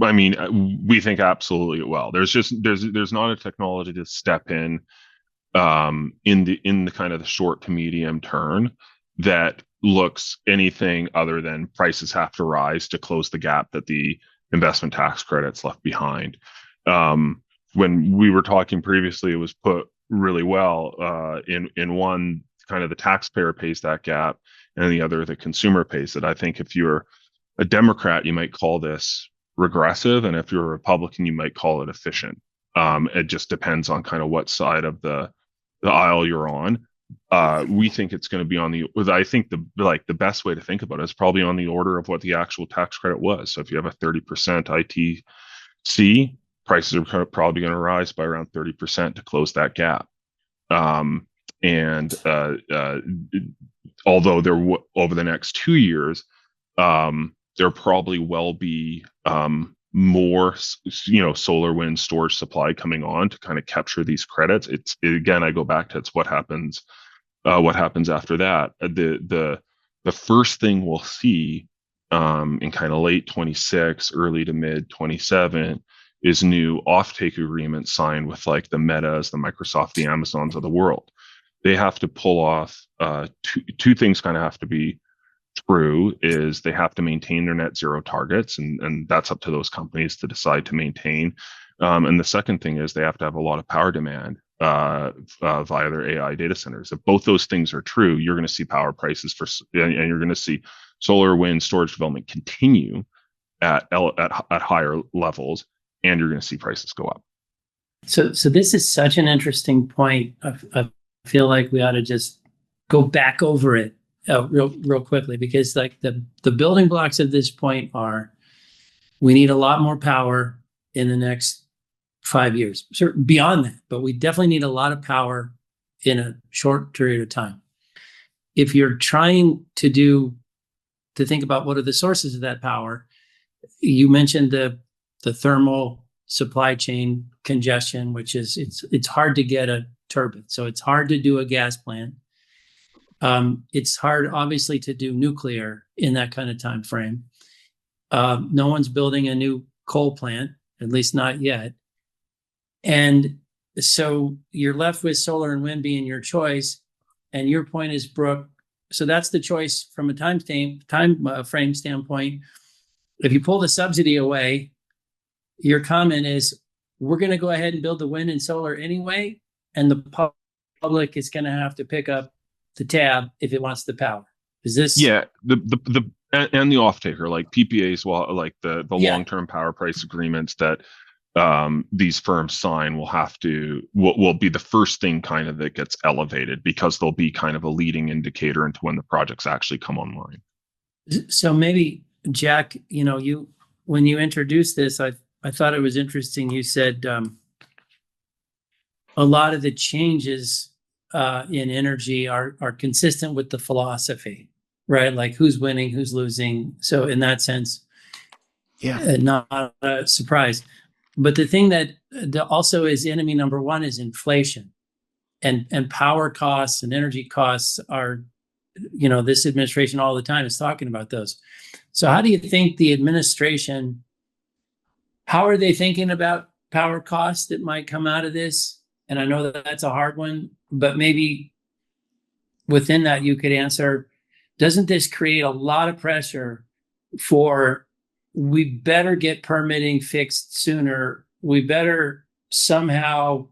I mean, we think absolutely it will. There's not a technology to step in the kind of the short to medium term that looks anything other than prices have to rise to close the gap that the investment tax credits left behind. When we were talking previously, it was put really well. In one, kind of the taxpayer pays that gap, and the other, the consumer pays it. I think if you're a Democrat, you might call this regressive, and if you're a Republican, you might call it efficient. It just depends on kind of what side of the aisle you're on. We think it's going to be I think the best way to think about it is probably on the order of what the actual tax credit was. So if you have a 30% ITC, prices are probably going to rise by around 30% to close that gap. Although over the next 2 years, there probably will be more, solar, wind, storage supply coming on to kind of capture these credits. Again, I go back to what happens after that. The first thing we'll see in kind of late 26, early to mid 27 is new offtake agreements signed with like the Metas, the Microsoft, the Amazons of the world. They have to pull off two things kind of have to be true. Is they have to maintain their net zero targets, and that's up to those companies to decide to maintain. And the second thing is they have to have a lot of power demand via their AI data centers. If both those things are true, you're going to see power prices and you're going to see solar, wind, storage development continue at higher levels, and you're going to see prices go up. So this is such an interesting point. I feel like we ought to just go back over it real quickly, because like the building blocks at this point are, we need a lot more power in the next 5 years, beyond that, but we definitely need a lot of power in a short period of time. If you're trying to think about what are the sources of that power, you mentioned the thermal supply chain congestion, which is it's hard to get a turbine, so it's hard to do a gas plant. It's hard, obviously, to do nuclear in that kind of time frame. No one's building a new coal plant, at least not yet. And so you're left with solar and wind being your choice. And your point is, Brooke, so that's the choice from a time frame standpoint. If you pull the subsidy away, your comment is, we're going to go ahead and build the wind and solar anyway, and the public is going to have to pick up the tab if it wants the power. Is this? Yeah, and the off-taker, like PPAs, like the long-term power price agreements that these firms sign will be the first thing kind of that gets elevated, because they'll be kind of a leading indicator into when the projects actually come online. So maybe, Jack, when you introduced this, I thought it was interesting. You said a lot of the changes in energy are consistent with the philosophy, right? Like who's winning, who's losing. So in that sense, not a surprise. But the thing that also is enemy number one is inflation, and power costs and energy costs are, this administration all the time is talking about those. So how do you think the administration, how are they thinking about power costs that might come out of this? And I know that that's a hard one, but maybe within that you could answer, doesn't this create a lot of pressure for, we better get permitting fixed sooner, we better somehow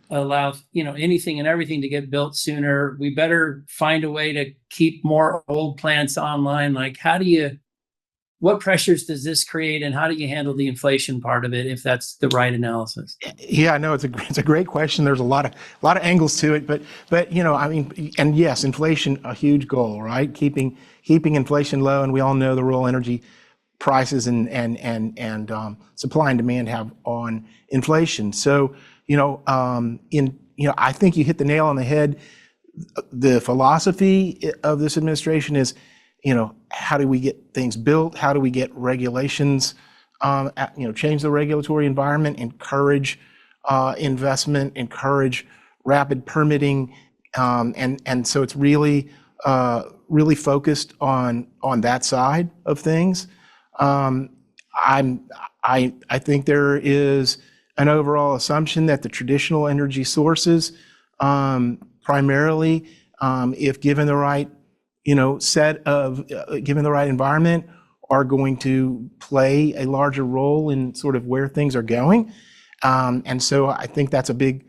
allow anything and everything to get built sooner, we better find a way to keep more old plants online? Like, what pressures does this create, and how do you handle the inflation part of it, if that's the right analysis? Yeah, no, it's a great question. There's a lot of angles to it, but I mean, and yes, inflation, a huge goal, right? Keeping inflation low, and we all know the role energy prices and supply and demand have on inflation. So I think you hit the nail on the head. The philosophy of this administration is, how do we get things built? How do we get regulations, change the regulatory environment, encourage investment, encourage rapid permitting, and so it's really focused on that side of things. I think there is an overall assumption that the traditional energy sources, primarily, if given the right given the right environment, are going to play a larger role in sort of where things are going. And so I think that's a big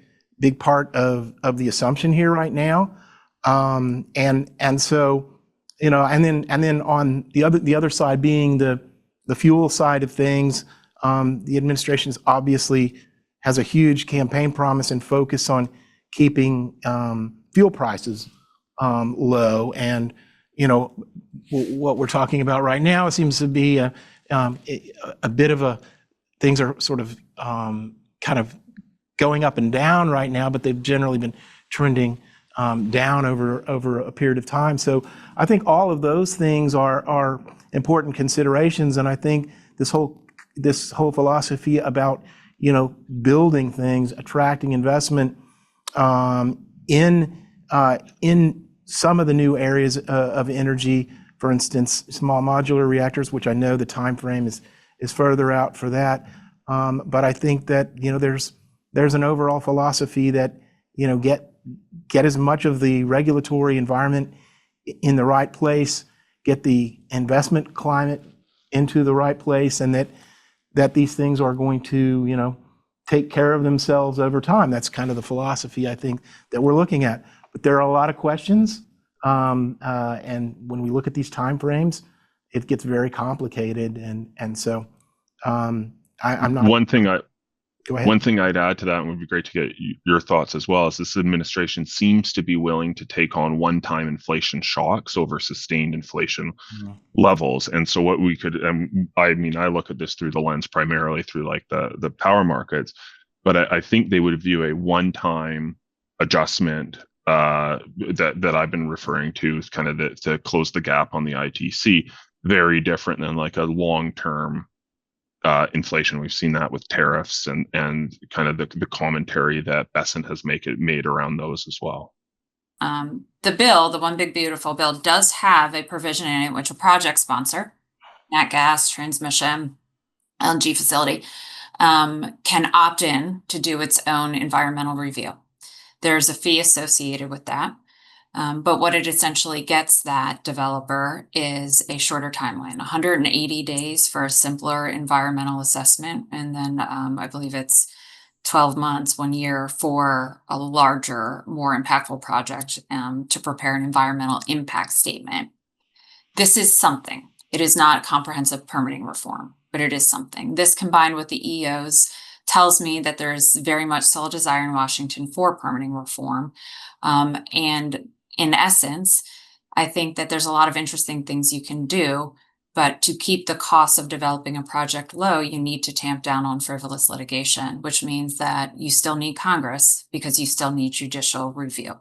part of the assumption here right now. And so, and then on the other side being the fuel side of things, the administration obviously has a huge campaign promise and focus on keeping fuel prices low. And what we're talking about right now, it seems to be a bit of things are sort of kind of going up and down right now, but they've generally been trending down over a period of time. So I think all of those things are important considerations, and I think this whole philosophy about building things, attracting investment in some of the new areas of energy, for instance, small modular reactors, which I know the time frame is further out for that. But I think that there's an overall philosophy that get as much of the regulatory environment in the right place, get the investment climate into the right place, and that these things are going to take care of themselves over time. That's kind of the philosophy I think that we're looking at. But there are a lot of questions, and when we look at these timeframes, it gets very complicated. And so I'm not. Go ahead. One thing I'd add to that, and would be great to get your thoughts as well, is this administration seems to be willing to take on one-time inflation shocks over sustained inflation levels. And so what we could, I look at this through the lens primarily through like the power markets, but I think they would view a one-time adjustment that I've been referring to as kind of to close the gap on the ITC, very different than like a long-term inflation. We've seen that with tariffs and kind of the commentary that Besant has made around those as well. The bill, the One Big Beautiful Bill, does have a provision in it which a project sponsor, nat gas, transmission, LNG facility, can opt in to do its own environmental review. There's a fee associated with that. But what it essentially gets that developer is a shorter timeline, 180 days for a simpler environmental assessment. And then I believe it's 12 months, 1 year for a larger, more impactful project to prepare an environmental impact statement. This is something. It is not comprehensive permitting reform. but it is something. This combined with the EOs tells me that there's very much still a desire in Washington for permitting reform. And in essence, I think that there's a lot of interesting things you can do, but to keep the cost of developing a project low, you need to tamp down on frivolous litigation, which means that you still need Congress because you still need judicial review.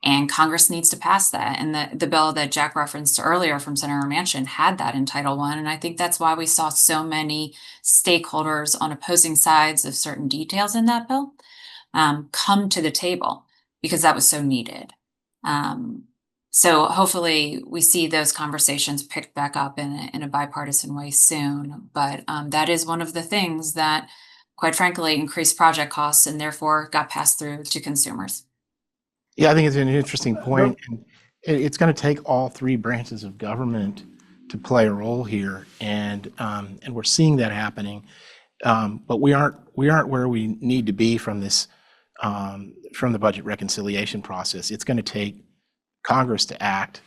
And Congress needs to pass that. And the bill that Jack referenced earlier from Senator Manchin had that in Title I. And I think that's why we saw so many stakeholders on opposing sides of certain details in that bill come to the table because that was so needed. So hopefully we see those conversations picked back up in a bipartisan way soon. But that is one of the things that, quite frankly, increased project costs and therefore got passed through to consumers. Yeah, I think it's an interesting point, and it's going to take all three branches of government to play a role here, and we're seeing that happening. But we aren't where we need to be from this from the budget reconciliation process. It's going to take Congress to act.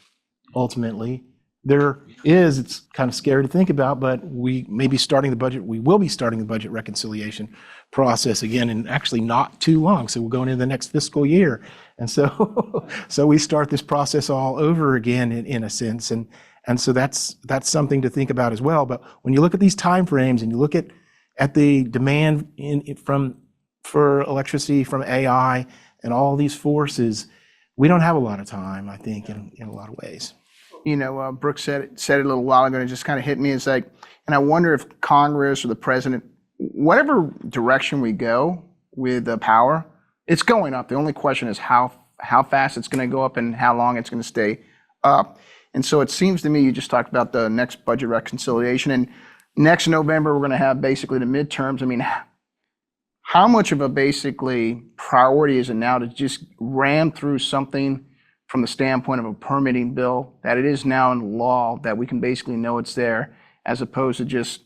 Ultimately, it's kind of scary to think about, but we will be starting the budget reconciliation process again in actually not too long. So we're going into the next fiscal year. And so we start this process all over again in a sense. And so that's something to think about as well. But when you look at these timeframes and you look at the demand for electricity from AI and all these forces, we don't have a lot of time, I think, in a lot of ways. You know, Brooke said it a little while ago, and it just kind of hit me. It's like, and I wonder if Congress or the president, whatever direction we go with the power, it's going up. The only question is how fast it's going to go up and how long it's going to stay up. And so it seems to me, you just talked about the next budget reconciliation, and next November we're going to have basically the midterms. I mean, how much of a basically priority is it now to just ram through something from the standpoint of a permitting bill that it is now in law that we can basically know it's there, as opposed to just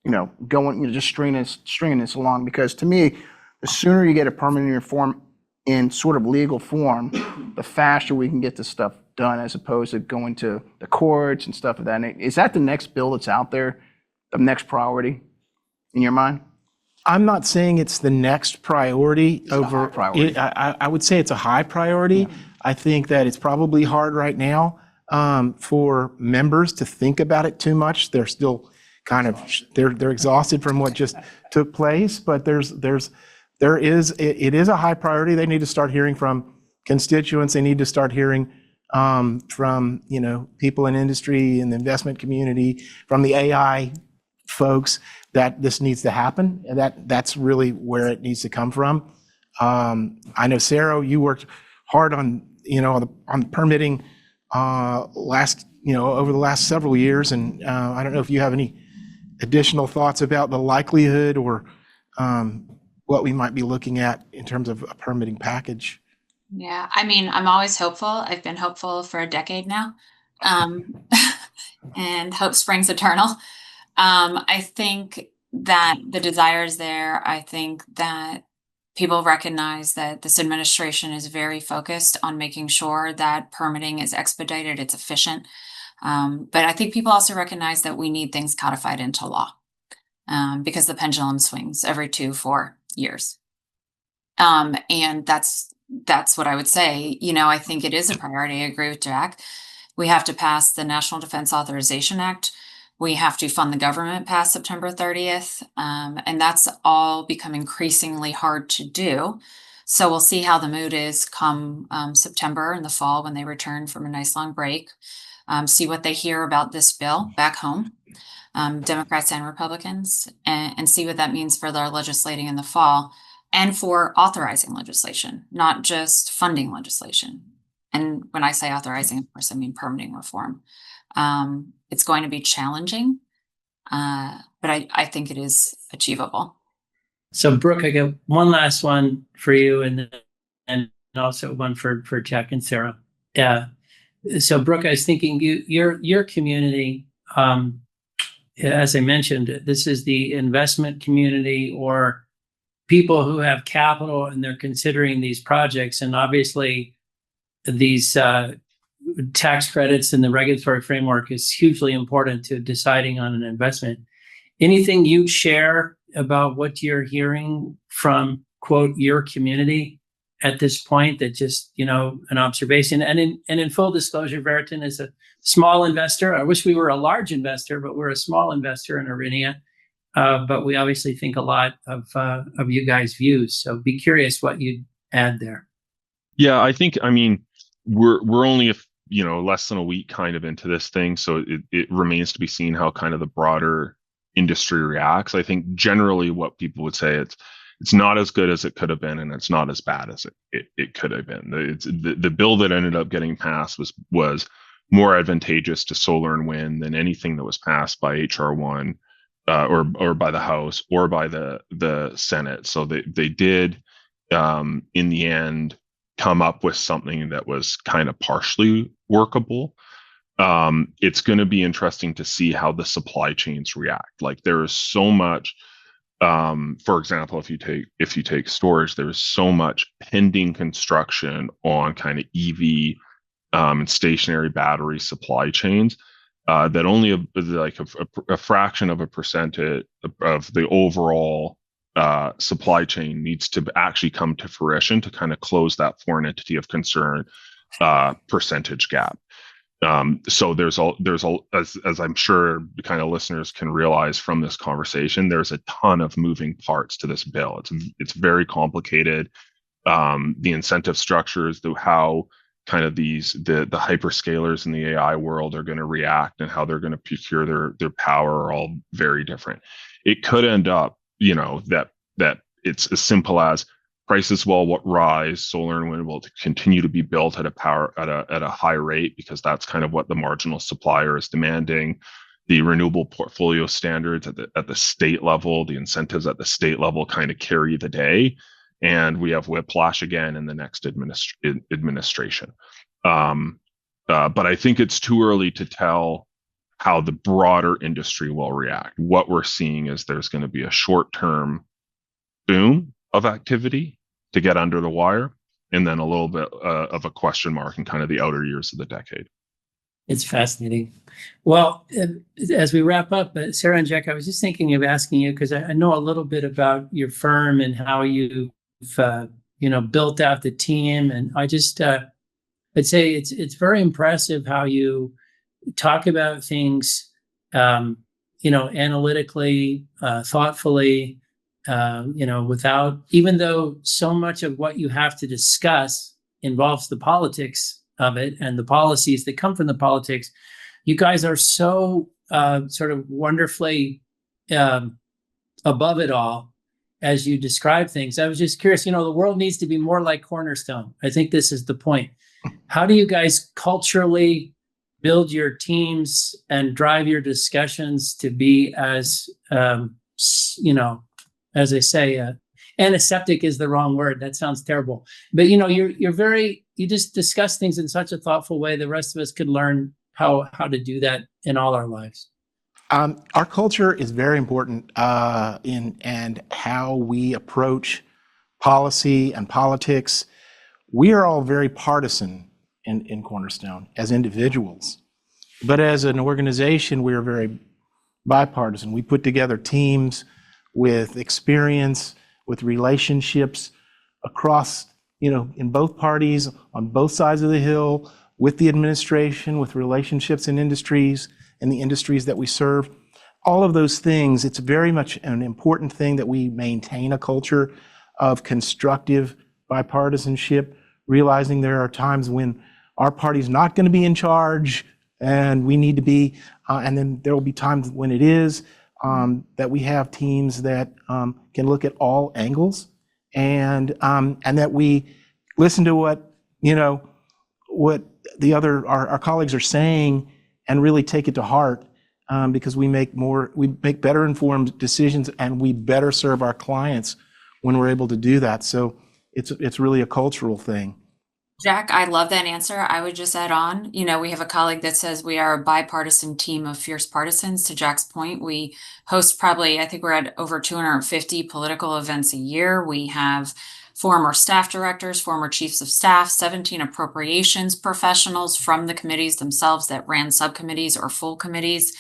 just stringing this along? Because to me, the sooner you get a permitting reform in sort of legal form, the faster we can get this stuff done, as opposed to going to the courts and stuff of that nature. Is that the next bill that's out there, the next priority in your mind? I'm not saying it's the next priority over. A high priority. I would say it's a high priority. Yeah. I think that it's probably hard right now for members to think about it too much. They're still they're exhausted from what just took place, but it is a high priority. They need to start hearing from constituents. They need to start hearing from people in industry and the investment community, from the AI folks, that this needs to happen, and that's really where it needs to come from. I know, Sarah, you worked hard on the permitting over the last several years, and I don't know if you have any additional thoughts about the likelihood or what we might be looking at in terms of a permitting package. Yeah, I mean, I'm always hopeful. I've been hopeful for a decade now, and hope springs eternal. I think that the desire is there. I think that people recognize that this administration is very focused on making sure that permitting is expedited, it's efficient. But I think people also recognize that we need things codified into law because the pendulum swings every 2-4 years. And that's what I would say. I think it is a priority. I agree with Jack. We have to pass the National Defense Authorization Act. We have to fund the government past September 30th. And that's all become increasingly hard to do. So we'll see how the mood is come September in the fall when they return from a nice long break. See what they hear about this bill back home, Democrats and Republicans, and see what that means for their legislating in the fall and for authorizing legislation, not just funding legislation. And when I say authorizing, of course, I mean permitting reform. It's going to be challenging, but I think it is achievable. So, Brooke, I got one last one for you, and also one for Jack and Sarah. So, Brooke, I was thinking your community, as I mentioned, this is the investment community or people who have capital and they're considering these projects, and obviously these tax credits and the regulatory framework is hugely important to deciding on an investment. anything you'd share about what you're hearing from, quote, your community at this point? That just, an observation. And in full disclosure, Veriton is a small investor. I wish we were a large investor, but we're a small investor in Orennia. But we obviously think a lot of you guys' views. So be curious what you'd add there. Yeah, I mean, we're only less than a week kind of into this thing, so it remains to be seen how kind of the broader industry reacts. I think generally what people would say, it's not as good as it could have been, and it's not as bad as it could have been. The bill that ended up getting passed was more advantageous to solar and wind than anything that was passed by HR 1 or by the House or by the Senate. So they did in the end come up with something that was kind of partially workable. It's going to be interesting to see how the supply chains react. Like, there is so much, for example, if you take storage, there is so much pending construction on kind of EV and stationary battery supply chains that only a fraction of a percentage of the overall supply chain needs to actually come to fruition to kind of close that foreign entity of concern percentage gap. So there's as I'm sure the kind of listeners can realize from this conversation, there's a ton of moving parts to this bill. It's very complicated. The incentive structures, how kind of the hyperscalers in the AI world are going to react and how they're going to procure their power are all very different. It could end up, that it's as simple as prices will rise, solar and wind will continue to be built at a high rate because that's kind of what the marginal supplier is demanding. The renewable portfolio standards at the state level, the incentives at the state level kind of carry the day, and we have whiplash again in the next administration. But I think it's too early to tell how the broader industry will react. What we're seeing is there's going to be a short-term boom of activity to get under the wire, and then a little bit of a question mark in kind of the outer years of the decade. It's fascinating. Well, as we wrap up, Sarah and Jack, I was just thinking of asking you, because I know a little bit about your firm and how you've built out the team, and I just I'd say it's very impressive how you talk about things, analytically, thoughtfully, without, even though so much of what you have to discuss involves the politics of it and the policies that come from the politics, you guys are so sort of wonderfully above it all as you describe things. I was just curious, the world needs to be more like Cornerstone. I think this is the point. How do you guys culturally build your teams and drive your discussions to be as, as I say, antiseptic is the wrong word. That sounds terrible. But, you just discuss things in such a thoughtful way. The rest of us could learn how to do that in all our lives. Our culture is very important in how we approach policy and politics. We are all very partisan in Cornerstone as individuals, but as an organization, we are very bipartisan. We put together teams with experience, with relationships across, in both parties, on both sides of the hill, with the administration, with relationships in industries and the industries that we serve. All of those things, it's very much an important thing that we maintain a culture of constructive bipartisanship, realizing there are times when our party's not going to be in charge and we need to be, and then there will be times when it is, that we have teams that can look at all angles and that we listen to what the our colleagues are saying and really take it to heart, because we make better informed decisions and we better serve our clients when we're able to do that. So it's really a cultural thing. Jack, I love that answer. I would just add on, we have a colleague that says we are a bipartisan team of fierce partisans. To Jack's point, we host I think we're at over 250 political events a year. We have former staff directors, former chiefs of staff, 17 appropriations professionals from the committees themselves that ran subcommittees or full committees.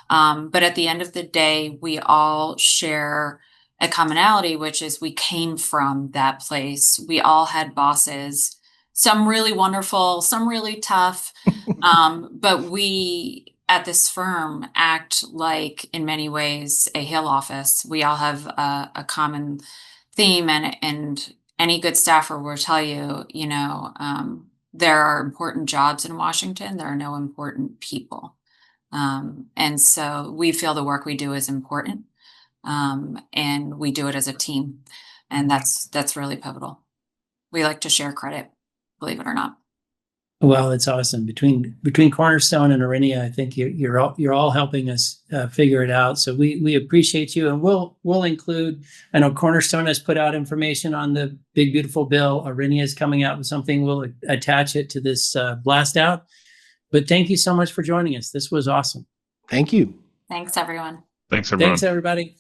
But at the end of the day, we all share a commonality, which is we came from that place. We all had bosses, some really wonderful, some really tough. But we at this firm act like, in many ways, a Hill office. We all have a common theme, and any good staffer will tell you, there are important jobs in Washington. There are no important people. And so we feel the work we do is important. And we do it as a team. And that's really pivotal. We like to share credit, believe it or not. Well, it's awesome. Between Cornerstone and Orennia, I think you're all helping us figure it out. So we appreciate you, and we'll include. I know Cornerstone has put out information on the big beautiful bill. Orennia is coming out with something. We'll attach it to this blast out. But thank you so much for joining us. This was awesome. Thank you. Thanks, everyone. Thanks, everyone. Thanks, everybody.